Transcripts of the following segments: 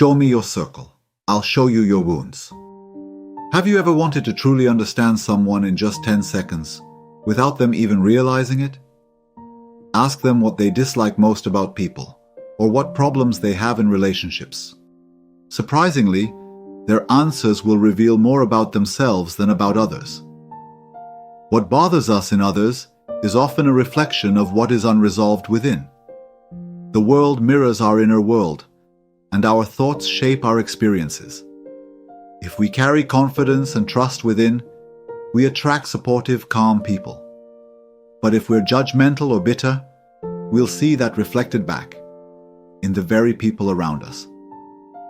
Show me your circle. I'll show you your wounds. Have you ever wanted to truly understand someone in just 10 seconds, without them even realizing it? Ask them what they dislike most about people, or what problems they have in relationships. Surprisingly, their answers will reveal more about themselves than about others. What bothers us in others is often a reflection of what is unresolved within. The world mirrors our inner world, and our thoughts shape our experiences. If we carry confidence and trust within, we attract supportive, calm people. But if we're judgmental or bitter, we'll see that reflected back in the very people around us.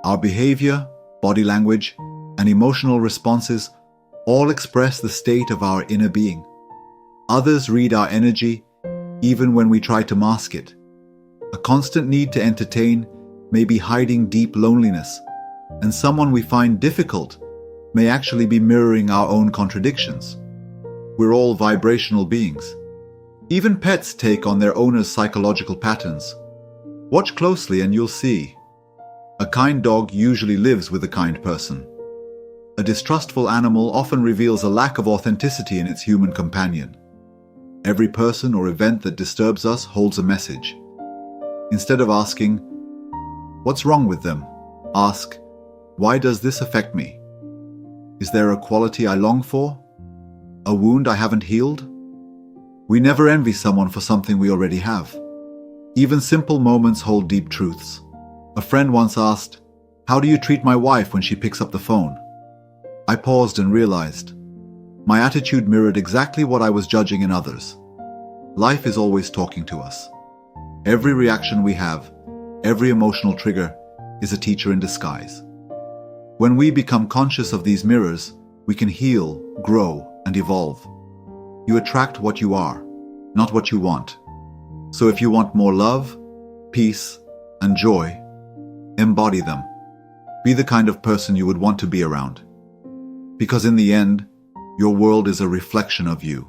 Our behavior, body language, and emotional responses all express the state of our inner being. Others read our energy even when we try to mask it. A constant need to entertain may be hiding deep loneliness, and someone we find difficult may actually be mirroring our own contradictions. We're all vibrational beings. Even pets take on their owner's psychological patterns. Watch closely and you'll see. A kind dog usually lives with a kind person. A distrustful animal often reveals a lack of authenticity in its human companion. Every person or event that disturbs us holds a message. Instead of asking, "What's wrong with them?" ask, "Why does this affect me? Is there a quality I long for? A wound I haven't healed?" We never envy someone for something we already have. Even simple moments hold deep truths. A friend once asked, "How do you treat my wife when she picks up the phone?" I paused and realized my attitude mirrored exactly what I was judging in others. Life is always talking to us. Every reaction we have, every emotional trigger, is a teacher in disguise. When we become conscious of these mirrors, we can heal, grow, and evolve. You attract what you are, not what you want. So if you want more love, peace, and joy, embody them. Be the kind of person you would want to be around. Because in the end, your world is a reflection of you.